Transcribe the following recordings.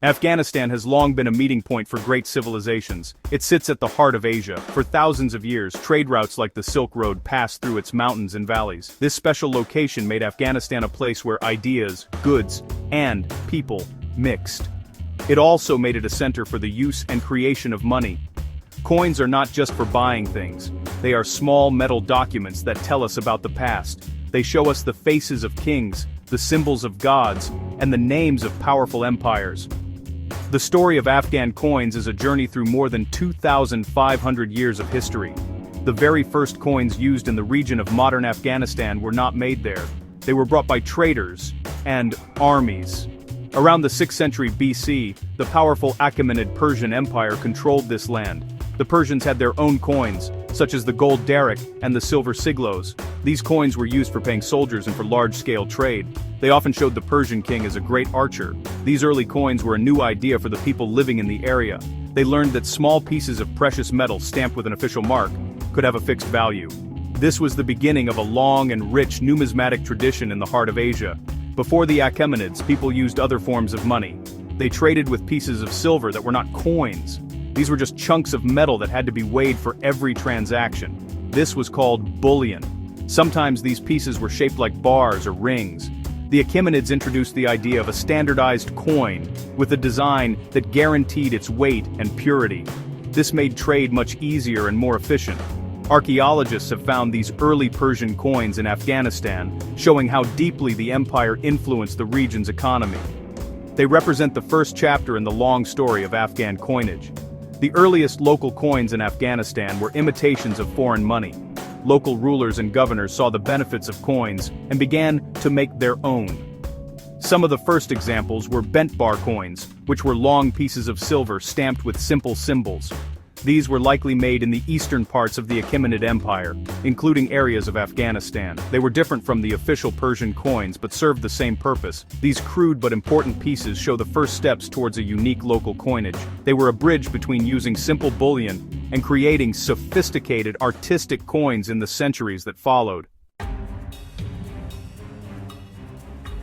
Afghanistan has long been a meeting point for great civilizations. It sits at the heart of Asia. For thousands of years, trade routes like the Silk Road passed through its mountains and valleys. This special location made Afghanistan a place where ideas, goods, and people mixed. It also made it a center for the use and creation of money. Coins are not just for buying things. They are small metal documents that tell us about the past. They show us the faces of kings, the symbols of gods, and the names of powerful empires. The story of Afghan coins is a journey through more than 2,500 years of history. The very first coins used in the region of modern Afghanistan were not made there. They were brought by traders and armies. Around the 6th century BC, the powerful Achaemenid Persian Empire controlled this land. The Persians had their own coins, such as the gold darak and the silver siglos. These coins were used for paying soldiers and for large-scale trade. They often showed the Persian king as a great archer. These early coins were a new idea for the people living in the area. They learned that small pieces of precious metal stamped with an official mark could have a fixed value. This was the beginning of a long and rich numismatic tradition in the heart of Asia. Before the Achaemenids, people used other forms of money. They traded with pieces of silver that were not coins. These were just chunks of metal that had to be weighed for every transaction. This was called bullion. Sometimes these pieces were shaped like bars or rings. The Achaemenids introduced the idea of a standardized coin with a design that guaranteed its weight and purity. This made trade much easier and more efficient. Archaeologists have found these early Persian coins in Afghanistan, showing how deeply the empire influenced the region's economy. They represent the first chapter in the long story of Afghan coinage. The earliest local coins in Afghanistan were imitations of foreign money. Local rulers and governors saw the benefits of coins and began to make their own. Some of the first examples were bent bar coins, which were long pieces of silver stamped with simple symbols. These were likely made in the eastern parts of the Achaemenid Empire, including areas of Afghanistan. They were different from the official Persian coins but served the same purpose. These crude but important pieces show the first steps towards a unique local coinage. They were a bridge between using simple bullion and creating sophisticated artistic coins in the centuries that followed.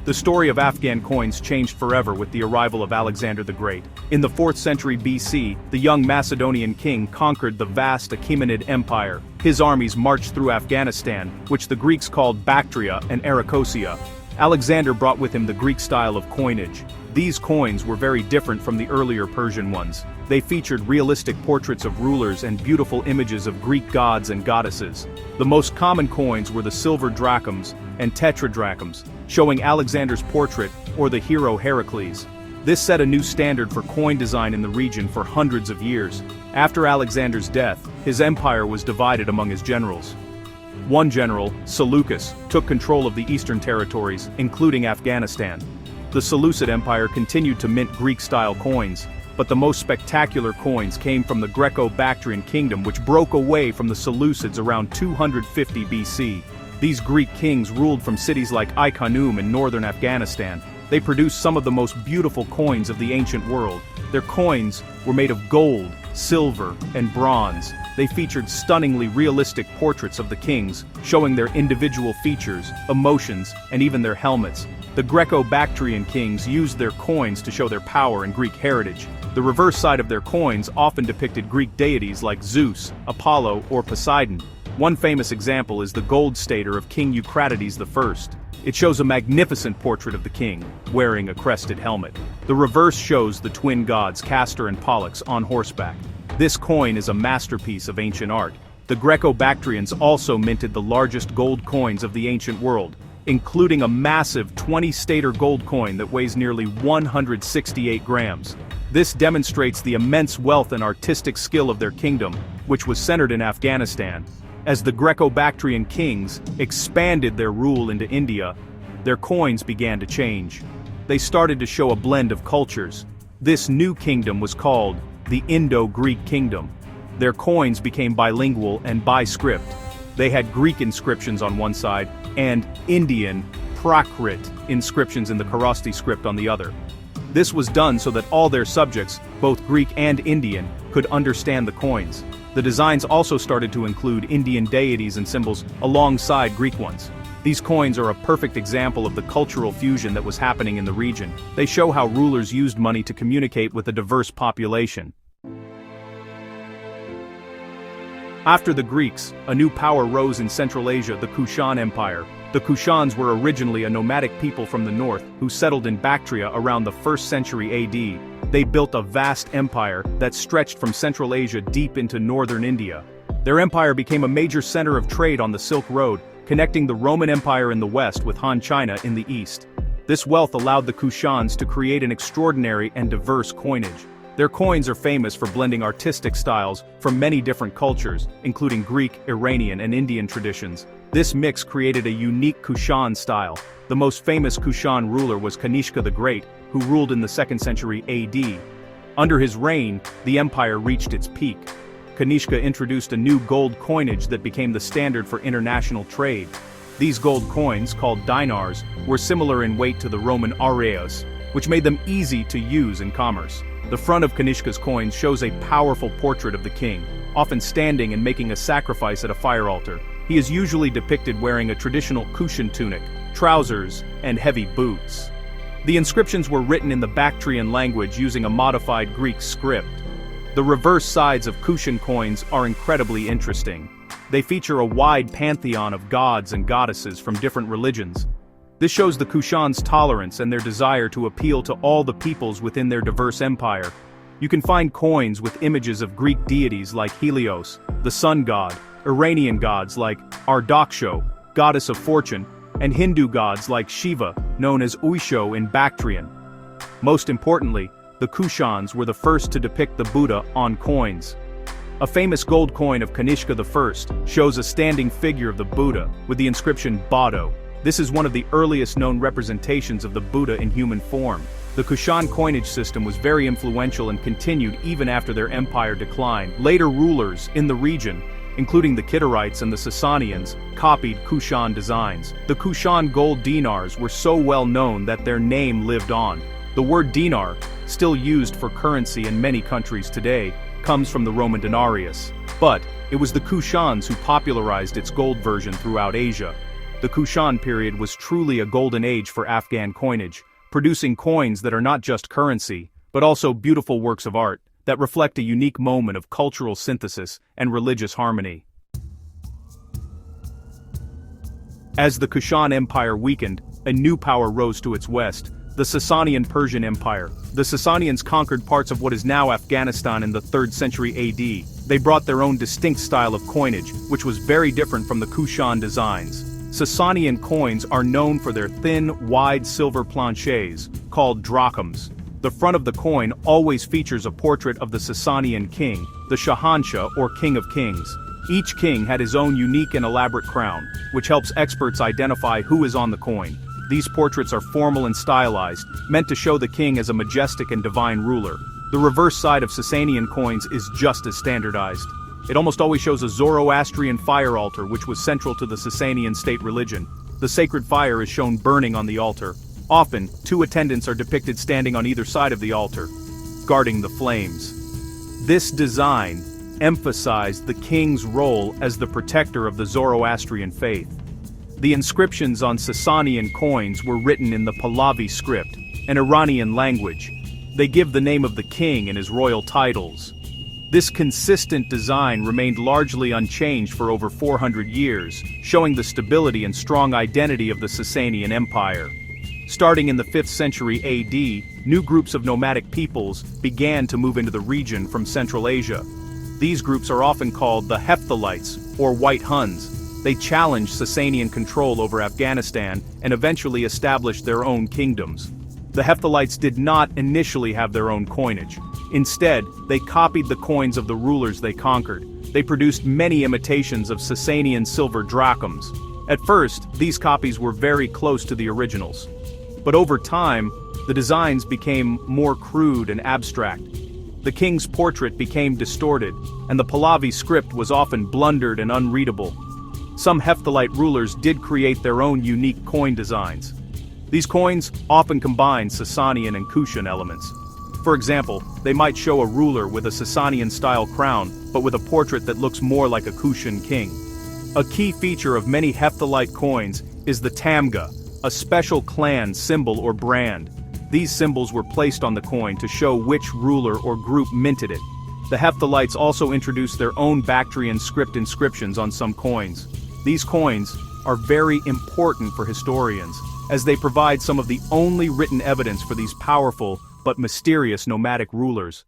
The story of Afghan coins changed forever with the arrival of Alexander the Great. In the 4th century BC, the young Macedonian king conquered the vast Achaemenid Empire. His armies marched through Afghanistan, which the Greeks called Bactria and Arachosia. Alexander brought with him the Greek style of coinage. These coins were very different from the earlier Persian ones. They featured realistic portraits of rulers and beautiful images of Greek gods and goddesses. The most common coins were the silver drachms and tetradrachms, showing Alexander's portrait or the hero Heracles. This set a new standard for coin design in the region for hundreds of years. After Alexander's death, his empire was divided among his generals. One general, Seleucus, took control of the eastern territories, including Afghanistan. The Seleucid Empire continued to mint Greek-style coins, but the most spectacular coins came from the Greco-Bactrian kingdom, which broke away from the Seleucids around 250 BC. These Greek kings ruled from cities like Ai-Khanoum in northern Afghanistan. They produced some of the most beautiful coins of the ancient world. Their coins were made of gold, silver, and bronze. They featured stunningly realistic portraits of the kings, showing their individual features, emotions, and even their helmets. The Greco-Bactrian kings used their coins to show their power and Greek heritage. The reverse side of their coins often depicted Greek deities like Zeus, Apollo, or Poseidon. One famous example is the gold stater of King Eucratides I. It shows a magnificent portrait of the king, wearing a crested helmet. The reverse shows the twin gods Castor and Pollux on horseback. This coin is a masterpiece of ancient art. The Greco-Bactrians also minted the largest gold coins of the ancient world, including a massive 20-stater gold coin that weighs nearly 168 grams. This demonstrates the immense wealth and artistic skill of their kingdom, which was centered in Afghanistan. As the Greco-Bactrian kings expanded their rule into India, their coins began to change. They started to show a blend of cultures. This new kingdom was called the Indo-Greek Kingdom. Their coins became bilingual and bi-script. They had Greek inscriptions on one side and Indian, Prakrit inscriptions in the Kharosthi script on the other. This was done so that all their subjects, both Greek and Indian, could understand the coins. The designs also started to include Indian deities and symbols alongside Greek ones. These coins are a perfect example of the cultural fusion that was happening in the region. They show how rulers used money to communicate with a diverse population. After the Greeks, a new power rose in Central Asia, the Kushan Empire. The Kushans were originally a nomadic people from the north who settled in Bactria around the 1st century AD. They built a vast empire that stretched from Central Asia deep into northern India. Their empire became a major center of trade on the Silk Road, connecting the Roman Empire in the west with Han China in the east. This wealth allowed the Kushans to create an extraordinary and diverse coinage. Their coins are famous for blending artistic styles from many different cultures, including Greek, Iranian, and Indian traditions. This mix created a unique Kushan style. The most famous Kushan ruler was Kanishka the Great, who ruled in the 2nd century AD. Under his reign, the empire reached its peak. Kanishka introduced a new gold coinage that became the standard for international trade. These gold coins, called dinars, were similar in weight to the Roman aureus, which made them easy to use in commerce. The front of Kanishka's coins shows a powerful portrait of the king, often standing and making a sacrifice at a fire altar. He is usually depicted wearing a traditional Kushan tunic, trousers, and heavy boots. The inscriptions were written in the Bactrian language using a modified Greek script. The reverse sides of Kushan coins are incredibly interesting. They feature a wide pantheon of gods and goddesses from different religions. This shows the Kushans' tolerance and their desire to appeal to all the peoples within their diverse empire. You can find coins with images of Greek deities like Helios, the sun god, Iranian gods like Ardaksho, goddess of fortune, and Hindu gods like Shiva, known as Uisho in Bactrian. Most importantly, the Kushans were the first to depict the Buddha on coins. A famous gold coin of Kanishka I shows a standing figure of the Buddha with the inscription Bado. This is one of the earliest known representations of the Buddha in human form. The Kushan coinage system was very influential and continued even after their empire declined. Later rulers in the region, including the Kittites and the Sasanians, copied Kushan designs. The Kushan gold dinars were so well known that their name lived on. The word dinar, still used for currency in many countries today, comes from the Roman denarius. But it was the Kushans who popularized its gold version throughout Asia. The Kushan period was truly a golden age for Afghan coinage, producing coins that are not just currency, but also beautiful works of art that reflect a unique moment of cultural synthesis and religious harmony. As the Kushan Empire weakened, a new power rose to its west, the Sasanian Persian Empire. The Sasanians conquered parts of what is now Afghanistan in the 3rd century AD. They brought their own distinct style of coinage, which was very different from the Kushan designs. Sasanian coins are known for their thin, wide silver planchets, called drachms. The front of the coin always features a portrait of the Sasanian king, the Shahanshah or King of Kings. Each king had his own unique and elaborate crown, which helps experts identify who is on the coin. These portraits are formal and stylized, meant to show the king as a majestic and divine ruler. The reverse side of Sasanian coins is just as standardized. It almost always shows a Zoroastrian fire altar which was central to the Sasanian state religion. The sacred fire is shown burning on the altar. Often, 2 attendants are depicted standing on either side of the altar, guarding the flames. This design emphasized the king's role as the protector of the Zoroastrian faith. The inscriptions on Sasanian coins were written in the Pahlavi script, an Iranian language. They give the name of the king and his royal titles. This consistent design remained largely unchanged for over 400 years, showing the stability and strong identity of the Sasanian Empire. Starting in the 5th century AD, new groups of nomadic peoples began to move into the region from Central Asia. These groups are often called the Hephthalites, or White Huns. They challenged Sasanian control over Afghanistan and eventually established their own kingdoms. The Hephthalites did not initially have their own coinage. Instead, they copied the coins of the rulers they conquered. They produced many imitations of Sasanian silver drachms. At first, these copies were very close to the originals. But over time, the designs became more crude and abstract. The king's portrait became distorted, and the Pahlavi script was often blundered and unreadable. Some Hephthalite rulers did create their own unique coin designs. These coins often combine Sasanian and Kushan elements. For example, they might show a ruler with a Sasanian-style crown, but with a portrait that looks more like a Kushan king. A key feature of many Hephthalite coins is the tamga, a special clan symbol or brand. These symbols were placed on the coin to show which ruler or group minted it. The Hephthalites also introduced their own Bactrian script inscriptions on some coins. These coins are very important for historians, as they provide some of the only written evidence for these powerful but mysterious nomadic rulers.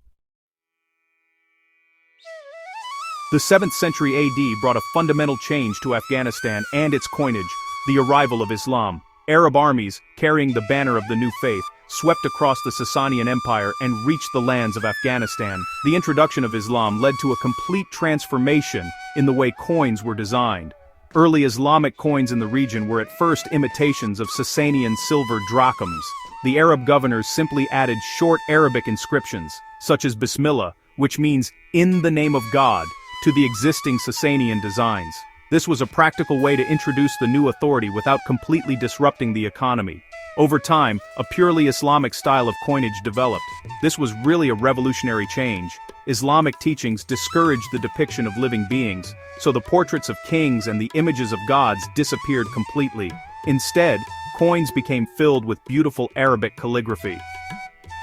The 7th century AD brought a fundamental change to Afghanistan and its coinage, the arrival of Islam. Arab armies, carrying the banner of the new faith, swept across the Sasanian Empire and reached the lands of Afghanistan. The introduction of Islam led to a complete transformation in the way coins were designed. Early Islamic coins in the region were at first imitations of Sasanian silver drachms. The Arab governors simply added short Arabic inscriptions, such as Bismillah, which means "in the name of God," to the existing Sasanian designs. This was a practical way to introduce the new authority without completely disrupting the economy. Over time, a purely Islamic style of coinage developed. This was really a revolutionary change. Islamic teachings discouraged the depiction of living beings, so the portraits of kings and the images of gods disappeared completely. Instead, coins became filled with beautiful Arabic calligraphy.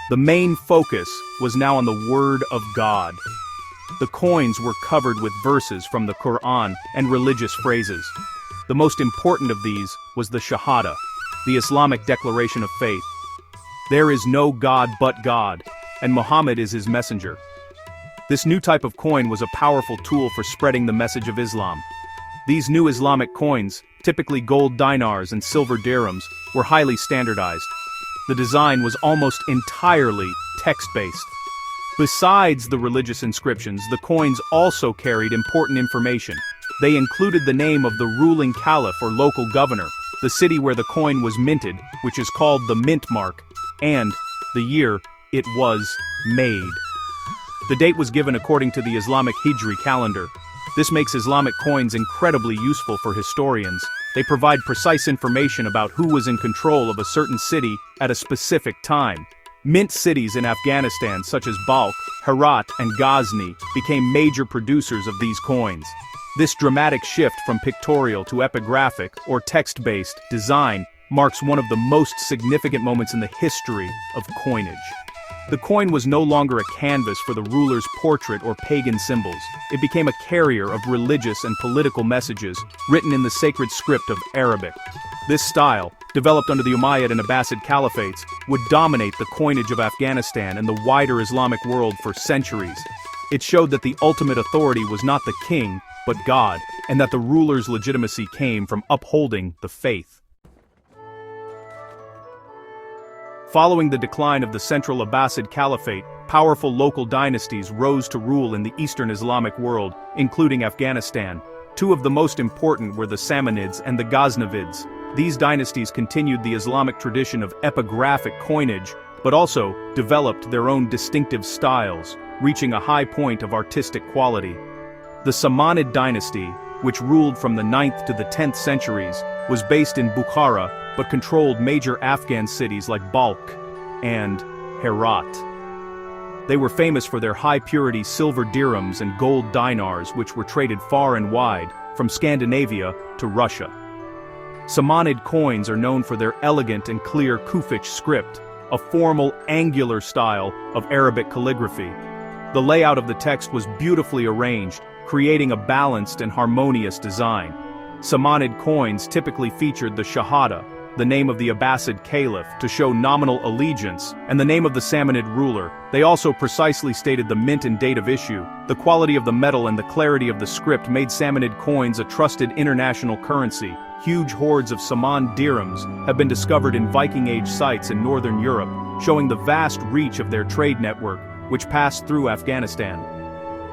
The main focus was now on the Word of God. The coins were covered with verses from the Quran and religious phrases. The most important of these was the Shahada, the Islamic declaration of faith. There is no God but God, and Muhammad is his messenger. This new type of coin was a powerful tool for spreading the message of Islam. These new Islamic coins, typically gold dinars and silver dirhams, were highly standardized. The design was almost entirely text-based. Besides the religious inscriptions, the coins also carried important information. They included the name of the ruling caliph or local governor, the city where the coin was minted, which is called the mint mark, and the year it was made. The date was given according to the Islamic Hijri calendar. This makes Islamic coins incredibly useful for historians. They provide precise information about who was in control of a certain city at a specific time. Mint cities in Afghanistan such as Balkh, Herat, and Ghazni became major producers of these coins. This dramatic shift from pictorial to epigraphic or text-based design marks one of the most significant moments in the history of coinage. The coin was no longer a canvas for the ruler's portrait or pagan symbols. It became a carrier of religious and political messages, written in the sacred script of Arabic. This style, developed under the Umayyad and Abbasid caliphates, would dominate the coinage of Afghanistan and the wider Islamic world for centuries. It showed that the ultimate authority was not the king, but God, and that the ruler's legitimacy came from upholding the faith. Following the decline of the central Abbasid Caliphate, powerful local dynasties rose to rule in the Eastern Islamic world, including Afghanistan. Two of the most important were the Samanids and the Ghaznavids. These dynasties continued the Islamic tradition of epigraphic coinage, but also developed their own distinctive styles, reaching a high point of artistic quality. The Samanid dynasty, which ruled from the 9th to the 10th centuries, was based in Bukhara, but controlled major Afghan cities like Balkh and Herat. They were famous for their high-purity silver dirhams and gold dinars, which were traded far and wide, from Scandinavia to Russia. Samanid coins are known for their elegant and clear Kufic script, a formal, angular style of Arabic calligraphy. The layout of the text was beautifully arranged, creating a balanced and harmonious design. Samanid coins typically featured the Shahada, the name of the Abbasid Caliph, to show nominal allegiance, and the name of the Samanid ruler. They also precisely stated the mint and date of issue. The quality of the metal and the clarity of the script made Samanid coins a trusted international currency. Huge hordes of Saman dirhams have been discovered in Viking Age sites in northern Europe, showing the vast reach of their trade network, which passed through Afghanistan.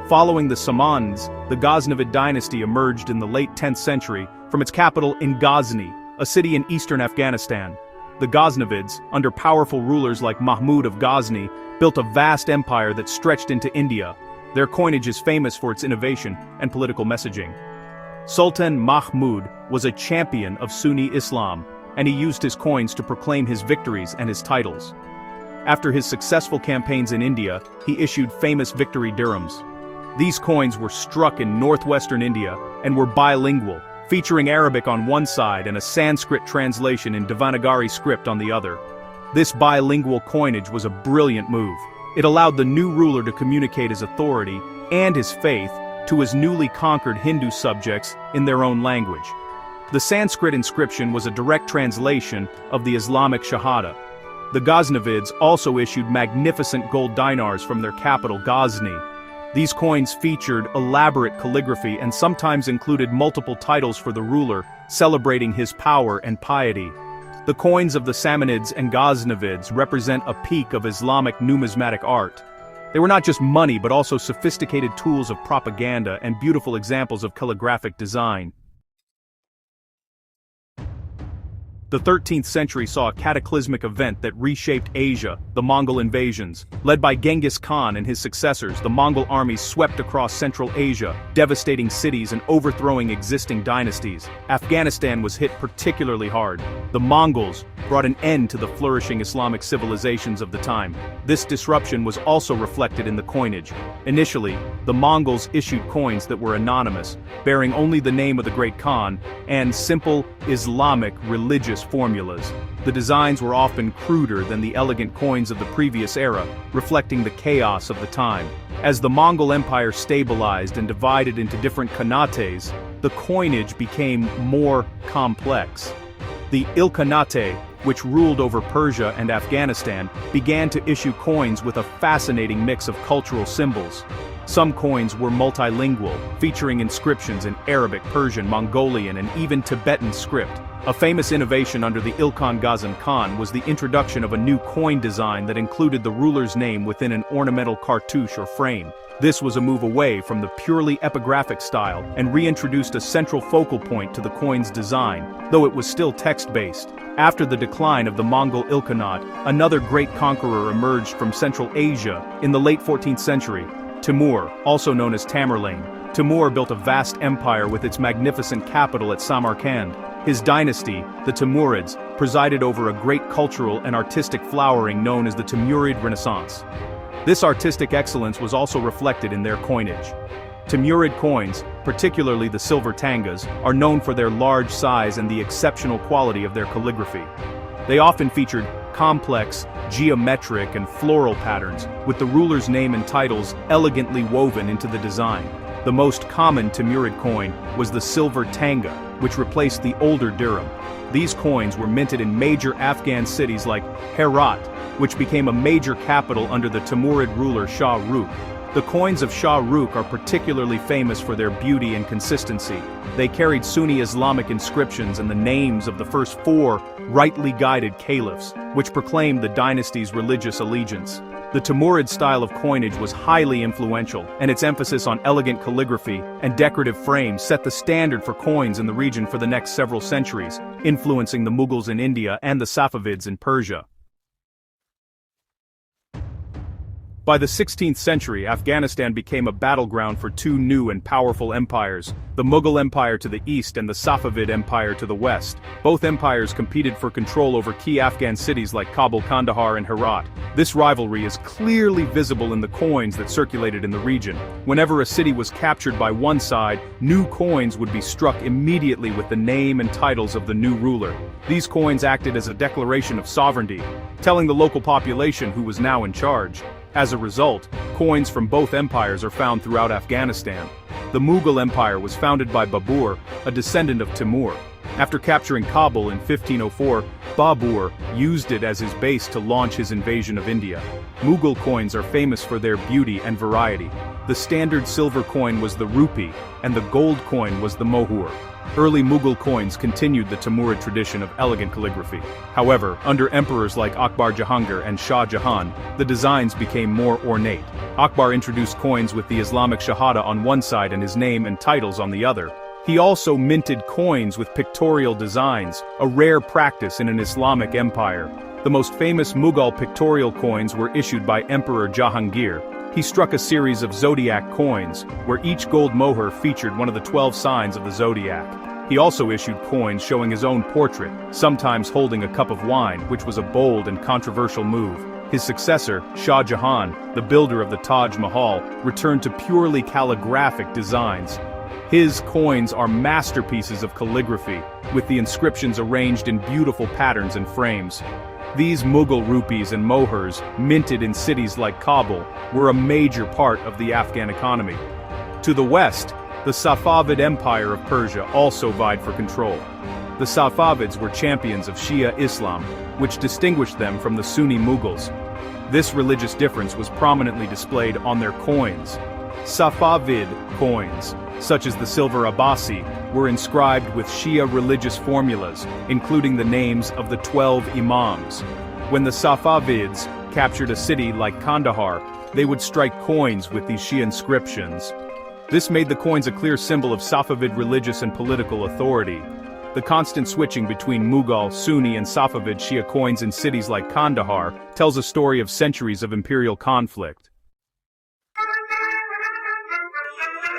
Following the Samans, the Ghaznavid dynasty emerged in the late 10th century from its capital in Ghazni, a city in eastern Afghanistan. The Ghaznavids, under powerful rulers like Mahmud of Ghazni, built a vast empire that stretched into India. Their coinage is famous for its innovation and political messaging. Sultan Mahmud was a champion of Sunni Islam, and he used his coins to proclaim his victories and his titles. After his successful campaigns in India, he issued famous victory dirhams. These coins were struck in northwestern India and were bilingual, featuring Arabic on one side and a Sanskrit translation in Devanagari script on the other. This bilingual coinage was a brilliant move. It allowed the new ruler to communicate his authority and his faith to his newly conquered Hindu subjects in their own language. The Sanskrit inscription was a direct translation of the Islamic Shahada. The Ghaznavids also issued magnificent gold dinars from their capital Ghazni. These coins featured elaborate calligraphy and sometimes included multiple titles for the ruler, celebrating his power and piety. The coins of the Samanids and Ghaznavids represent a peak of Islamic numismatic art. They were not just money but also sophisticated tools of propaganda and beautiful examples of calligraphic design. The 13th century saw a cataclysmic event that reshaped Asia, the Mongol invasions. Led by Genghis Khan and his successors, the Mongol armies swept across Central Asia, devastating cities and overthrowing existing dynasties. Afghanistan was hit particularly hard. The Mongols brought an end to the flourishing Islamic civilizations of the time. This disruption was also reflected in the coinage. Initially, the Mongols issued coins that were anonymous, bearing only the name of the Great Khan, and simple Islamic religious formulas. The designs were often cruder than the elegant coins of the previous era, reflecting the chaos of the time. As the Mongol Empire stabilized and divided into different khanates, the coinage became more complex. The Ilkhanate, which ruled over Persia and Afghanistan, began to issue coins with a fascinating mix of cultural symbols. Some coins were multilingual, featuring inscriptions in Arabic, Persian, Mongolian, and even Tibetan script. A famous innovation under the Ilkhan Ghazan Khan was the introduction of a new coin design that included the ruler's name within an ornamental cartouche or frame. This was a move away from the purely epigraphic style and reintroduced a central focal point to the coin's design, though it was still text-based. After the decline of the Mongol Ilkhanate, another great conqueror emerged from Central Asia in the late 14th century, Timur, also known as Tamerlane. Timur built a vast empire with its magnificent capital at Samarkand. His dynasty, the Timurids, presided over a great cultural and artistic flowering known as the Timurid Renaissance. This artistic excellence was also reflected in their coinage. Timurid coins, particularly the silver tangas, are known for their large size and the exceptional quality of their calligraphy. They often featured complex, geometric and floral patterns, with the ruler's name and titles elegantly woven into the design. The most common Timurid coin was the silver tanga, which replaced the older dirham. These coins were minted in major Afghan cities like Herat, which became a major capital under the Timurid ruler Shah Rukh. The coins of Shah Rukh are particularly famous for their beauty and consistency. They carried Sunni Islamic inscriptions and the names of the first 4 rightly guided caliphs, which proclaimed the dynasty's religious allegiance. The Timurid style of coinage was highly influential, and its emphasis on elegant calligraphy and decorative frames set the standard for coins in the region for the next several centuries, influencing the Mughals in India and the Safavids in Persia. By the 16th century, Afghanistan became a battleground for 2 new and powerful empires, the Mughal Empire to the east and the Safavid Empire to the west. Both empires competed for control over key Afghan cities like Kabul, Kandahar, and Herat. This rivalry is clearly visible in the coins that circulated in the region. Whenever a city was captured by one side, new coins would be struck immediately with the name and titles of the new ruler. These coins acted as a declaration of sovereignty, telling the local population who was now in charge. As a result, coins from both empires are found throughout Afghanistan. The Mughal Empire was founded by Babur, a descendant of Timur. After capturing Kabul in 1504, Babur used it as his base to launch his invasion of India. Mughal coins are famous for their beauty and variety. The standard silver coin was the rupee, and the gold coin was the mohur. Early Mughal coins continued the Timurid tradition of elegant calligraphy. However, under emperors like Akbar Jahangir and Shah Jahan, the designs became more ornate. Akbar introduced coins with the Islamic Shahada on one side and his name and titles on the other. He also minted coins with pictorial designs, a rare practice in an Islamic empire. The most famous Mughal pictorial coins were issued by Emperor Jahangir. He struck a series of zodiac coins, where each gold mohur featured one of the 12 signs of the zodiac. He also issued coins showing his own portrait, sometimes holding a cup of wine, which was a bold and controversial move. His successor, Shah Jahan, the builder of the Taj Mahal, returned to purely calligraphic designs. His coins are masterpieces of calligraphy, with the inscriptions arranged in beautiful patterns and frames. These Mughal rupees and mohurs, minted in cities like Kabul, were a major part of the Afghan economy. To the west, the Safavid Empire of Persia also vied for control. The Safavids were champions of Shia Islam, which distinguished them from the Sunni Mughals. This religious difference was prominently displayed on their coins. Safavid coins, such as the silver Abbasi, were inscribed with Shia religious formulas, including the names of the 12 Imams. When the Safavids captured a city like Kandahar, they would strike coins with these Shia inscriptions. This made the coins a clear symbol of Safavid religious and political authority. The constant switching between Mughal, Sunni and Safavid Shia coins in cities like Kandahar tells a story of centuries of imperial conflict.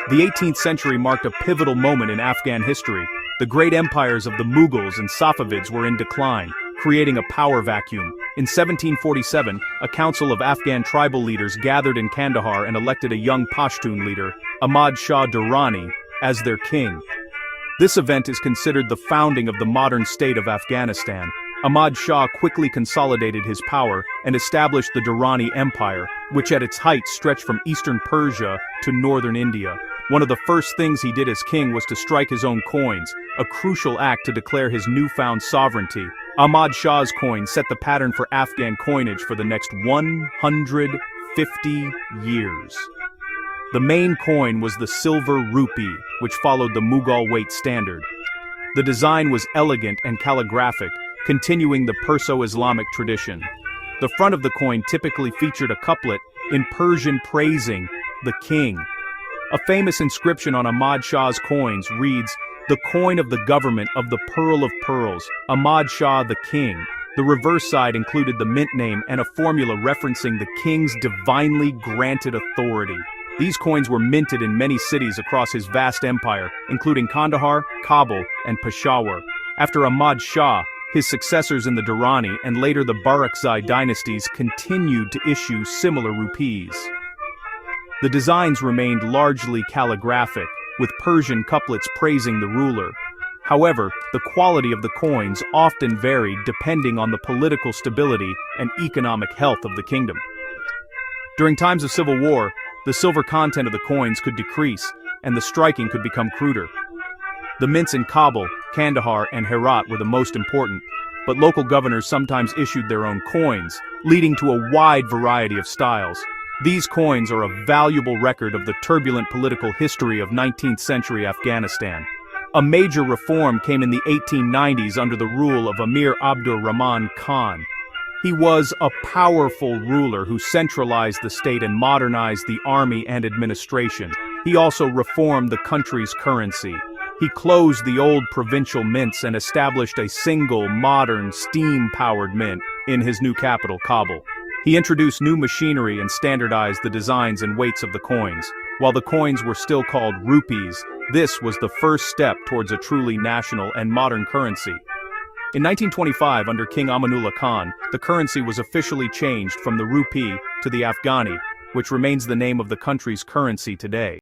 The 18th century marked a pivotal moment in Afghan history. The great empires of the Mughals and Safavids were in decline, creating a power vacuum. In 1747, a council of Afghan tribal leaders gathered in Kandahar and elected a young Pashtun leader, Ahmad Shah Durrani, as their king. This event is considered the founding of the modern state of Afghanistan. Ahmad Shah quickly consolidated his power and established the Durrani Empire, which at its height stretched from eastern Persia to northern India. One of the first things he did as king was to strike his own coins, a crucial act to declare his newfound sovereignty. Ahmad Shah's coin set the pattern for Afghan coinage for the next 150 years. The main coin was the silver rupee, which followed the Mughal weight standard. The design was elegant and calligraphic, continuing the Perso-Islamic tradition. The front of the coin typically featured a couplet in Persian praising the king. A famous inscription on Ahmad Shah's coins reads, "The coin of the government of the Pearl of Pearls, Ahmad Shah the King." The reverse side included the mint name and a formula referencing the king's divinely granted authority. These coins were minted in many cities across his vast empire, including Kandahar, Kabul, and Peshawar. After Ahmad Shah, his successors in the Durrani and later the Barakzai dynasties continued to issue similar rupees. The designs remained largely calligraphic, with Persian couplets praising the ruler. However, the quality of the coins often varied depending on the political stability and economic health of the kingdom. During times of civil war, the silver content of the coins could decrease, and the striking could become cruder. The mints in Kabul, Kandahar, and Herat were the most important, but local governors sometimes issued their own coins, leading to a wide variety of styles. These coins are a valuable record of the turbulent political history of 19th century Afghanistan. A major reform came in the 1890s under the rule of Amir Abdur Rahman Khan. He was a powerful ruler who centralized the state and modernized the army and administration. He also reformed the country's currency. He closed the old provincial mints and established a single, modern, steam-powered mint in his new capital, Kabul. He introduced new machinery and standardized the designs and weights of the coins. While the coins were still called rupees, this was the first step towards a truly national and modern currency. In 1925, under King Amanullah Khan, the currency was officially changed from the rupee to the Afghani, which remains the name of the country's currency today.